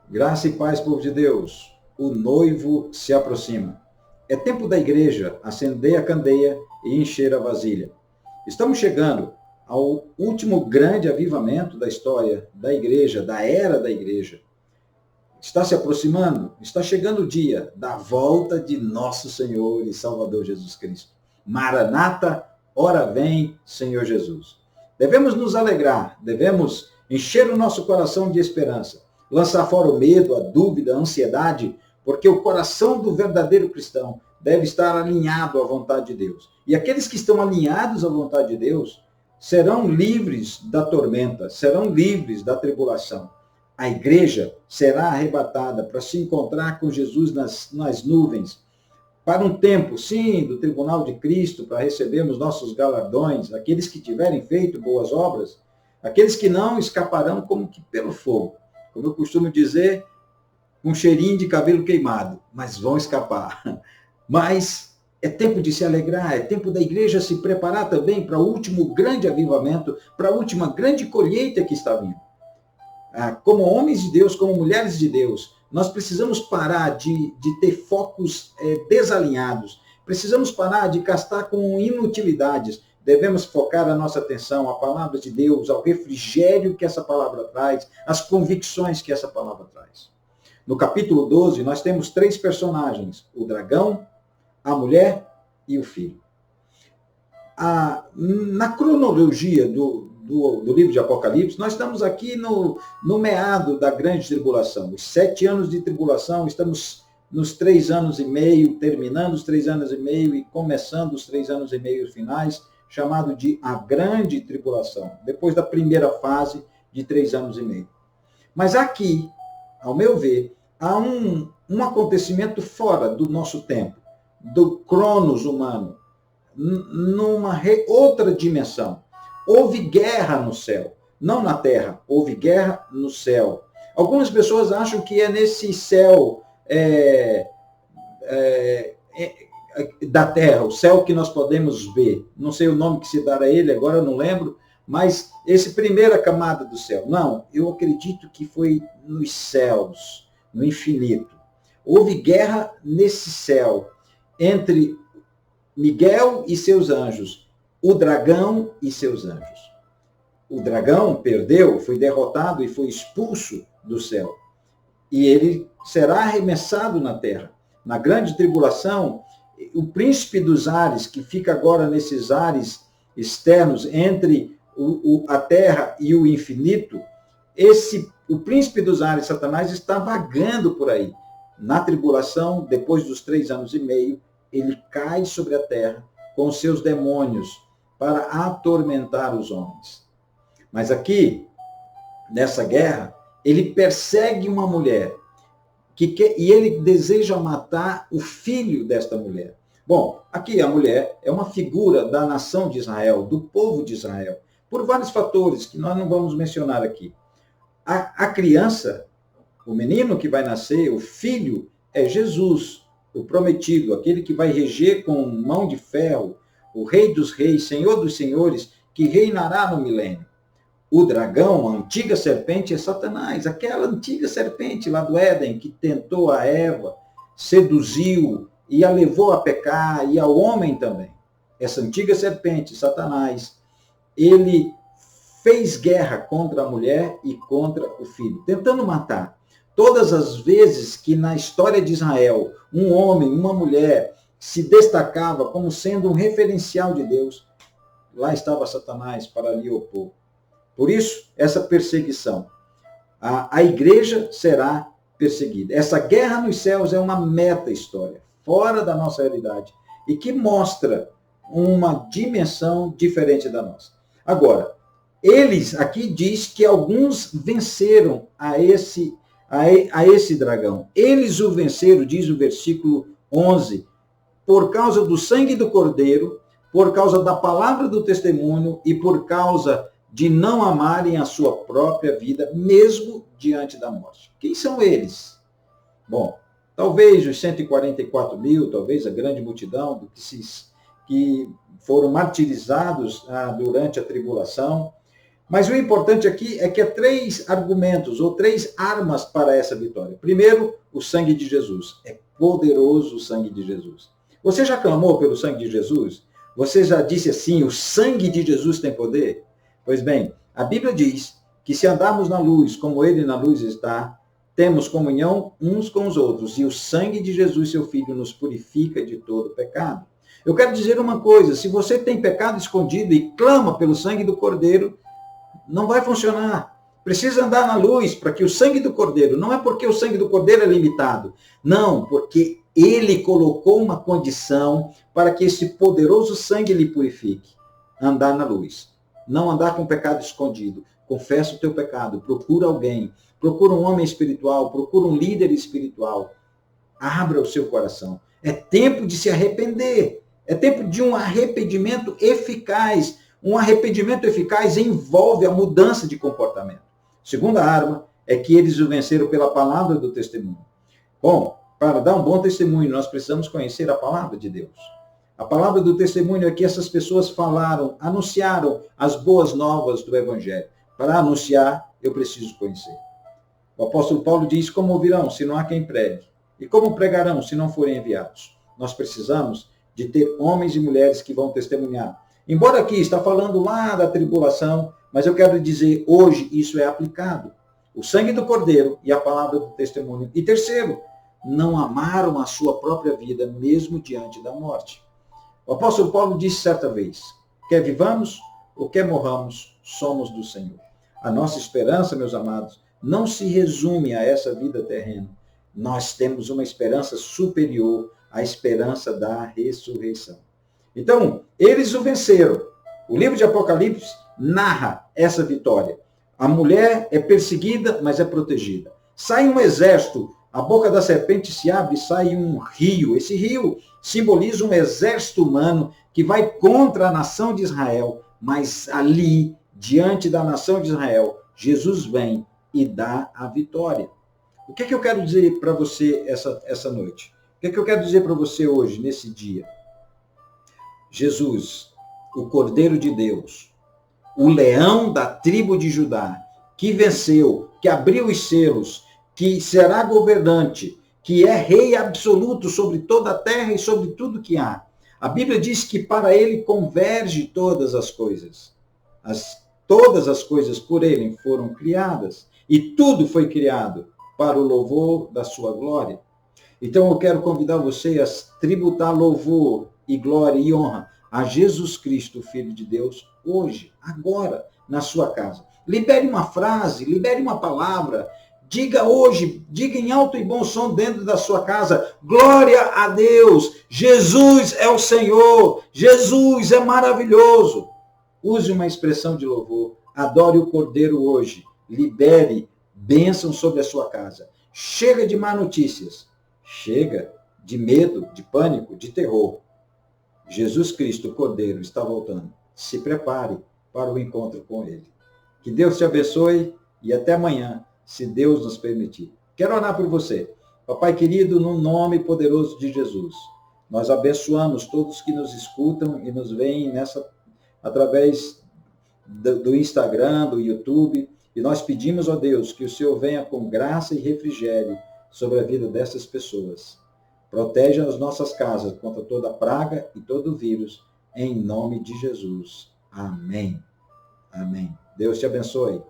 Graça e paz, povo de Deus. O noivo se aproxima. É tempo da igreja acender a candeia e encher a vasilha. Estamos chegando ao último grande avivamento da história da igreja, da era da igreja. Está se aproximando, está chegando o dia da volta de nosso Senhor e Salvador Jesus Cristo. Maranata, ora vem, Senhor Jesus. Devemos nos alegrar, devemos encher o nosso coração de esperança, lançar fora o medo, a dúvida, a ansiedade, porque o coração do verdadeiro cristão deve estar alinhado à vontade de Deus. E aqueles que estão alinhados à vontade de Deus serão livres da tormenta, serão livres da tribulação. A igreja será arrebatada para se encontrar com Jesus nas nuvens, para um tempo, sim, do tribunal de Cristo, para recebermos nossos galardões, aqueles que tiverem feito boas obras, aqueles que não escaparão como que pelo fogo. Como eu costumo dizer, um cheirinho de cabelo queimado, mas vão escapar. Mas é tempo de se alegrar, é tempo da igreja se preparar também para o último grande avivamento, para a última grande colheita que está vindo. Como homens de Deus, como mulheres de Deus, nós precisamos parar de ter focos desalinhados, precisamos parar de gastar com inutilidades, devemos focar a nossa atenção à palavra de Deus, ao refrigério que essa palavra traz, às convicções que essa palavra traz. No capítulo 12, nós temos 3 personagens, o dragão, a mulher e o filho. Na cronologia do livro de Apocalipse, nós estamos aqui no meado da grande tribulação. Os 7 anos de tribulação, estamos nos 3 anos e meio, terminando os 3 anos e meio e começando os 3 anos e meio finais, chamado de a grande tribulação, depois da primeira fase de 3 anos e meio. Mas aqui, ao meu ver, há um acontecimento fora do nosso tempo, do cronos humano, numa outra dimensão. Houve guerra no céu, não na terra, houve guerra no céu. Algumas pessoas acham que é nesse céu da terra, o céu que nós podemos ver. Não sei o nome que se dá a ele, agora eu não lembro, mas essa primeira camada do céu. Não, eu acredito que foi nos céus, no infinito. Houve guerra nesse céu, entre Miguel e seus anjos, o dragão e seus anjos. O dragão perdeu, foi derrotado e foi expulso do céu. E ele será arremessado na terra. Na grande tribulação, o príncipe dos ares, que fica agora nesses ares externos entre a terra e o infinito, o príncipe dos ares, Satanás, está vagando por aí. Na tribulação, depois dos 3 anos e meio, ele cai sobre a terra com os seus demônios para atormentar os homens. Mas aqui, nessa guerra, ele persegue uma mulher e ele deseja matar o filho desta mulher. Bom, aqui a mulher é uma figura da nação de Israel, do povo de Israel, por vários fatores que nós não vamos mencionar aqui. A criança, o menino que vai nascer, o filho, é Jesus, o prometido, aquele que vai reger com mão de ferro, o Rei dos Reis, Senhor dos Senhores, que reinará no milênio. O dragão, a antiga serpente, é Satanás, aquela antiga serpente lá do Éden, que tentou a Eva, seduziu e a levou a pecar, e ao homem também. Essa antiga serpente, Satanás, ele fez guerra contra a mulher e contra o filho, tentando matar. Todas as vezes que na história de Israel, um homem, uma mulher, se destacava como sendo um referencial de Deus, lá estava Satanás para lhe opor. Por isso, essa perseguição. A igreja será perseguida. Essa guerra nos céus é uma meta-história, fora da nossa realidade, e que mostra uma dimensão diferente da nossa. Agora, eles, aqui diz que alguns venceram a esse dragão. Eles o venceram, diz o versículo 11, por causa do sangue do Cordeiro, por causa da palavra do testemunho e por causa de não amarem a sua própria vida, mesmo diante da morte. Quem são eles? Bom, talvez os 144 mil, talvez a grande multidão que foram martirizados durante a tribulação, Mas o importante aqui é que há 3 argumentos ou 3 armas para essa vitória. Primeiro, o sangue de Jesus. É poderoso o sangue de Jesus. Você já clamou pelo sangue de Jesus? Você já disse assim, o sangue de Jesus tem poder? Pois bem, a Bíblia diz que se andarmos na luz, como ele na luz está, temos comunhão uns com os outros, e o sangue de Jesus, seu Filho, nos purifica de todo pecado. Eu quero dizer uma coisa, se você tem pecado escondido e clama pelo sangue do Cordeiro, não vai funcionar. Precisa andar na luz para que o sangue do Cordeiro, não é porque o sangue do Cordeiro é limitado, não, porque ele colocou uma condição para que esse poderoso sangue lhe purifique. Andar na luz. Não andar com pecado escondido. Confessa o teu pecado, procura alguém, procura um homem espiritual, procura um líder espiritual. Abra o seu coração. É tempo de se arrepender. É tempo de um arrependimento eficaz. Um arrependimento eficaz envolve a mudança de comportamento. Segunda arma é que eles o venceram pela palavra do testemunho. Bom, para dar um bom testemunho, nós precisamos conhecer a palavra de Deus. A palavra do testemunho é que essas pessoas falaram, anunciaram as boas novas do Evangelho. Para anunciar, eu preciso conhecer. O apóstolo Paulo diz, como ouvirão, se não há quem pregue? E como pregarão, se não forem enviados? Nós precisamos de ter homens e mulheres que vão testemunhar. Embora aqui está falando lá da tribulação, mas eu quero dizer, hoje isso é aplicado. O sangue do Cordeiro e a palavra do testemunho. E terceiro, não amaram a sua própria vida, mesmo diante da morte. O apóstolo Paulo disse certa vez, quer vivamos ou quer morramos, somos do Senhor. A nossa esperança, meus amados, não se resume a essa vida terrena. Nós temos uma esperança superior, a esperança da ressurreição. Então, eles o venceram. O livro de Apocalipse narra essa vitória. A mulher é perseguida, mas é protegida. Sai um exército, a boca da serpente se abre e sai um rio. Esse rio simboliza um exército humano que vai contra a nação de Israel, mas ali, diante da nação de Israel, Jesus vem e dá a vitória. O que é que eu quero dizer para você essa noite? O que é que eu quero dizer para você hoje, nesse dia? Jesus, o Cordeiro de Deus, o leão da tribo de Judá, que venceu, que abriu os selos, que será governante, que é rei absoluto sobre toda a terra e sobre tudo que há. A Bíblia diz que para ele converge todas as coisas. Todas as coisas por ele foram criadas. E tudo foi criado para o louvor da sua glória. Então eu quero convidar você a tributar louvor e glória e honra a Jesus Cristo, Filho de Deus, hoje, agora, na sua casa. Libere uma frase, libere uma palavra, diga hoje, diga em alto e bom som dentro da sua casa, glória a Deus, Jesus é o Senhor, Jesus é maravilhoso. Use uma expressão de louvor, adore o Cordeiro hoje, libere bênção sobre a sua casa. Chega de má notícias, chega de medo, de pânico, de terror. Jesus Cristo, o Cordeiro, está voltando. Se prepare para o encontro com ele. Que Deus te abençoe e até amanhã, se Deus nos permitir. Quero orar por você. Papai querido, no nome poderoso de Jesus, nós abençoamos todos que nos escutam e nos veem através do Instagram, do YouTube, e nós pedimos, ó Deus, que o Senhor venha com graça e refrigério sobre a vida dessas pessoas. Proteja as nossas casas contra toda praga e todo vírus, em nome de Jesus. Amém. Amém. Deus te abençoe.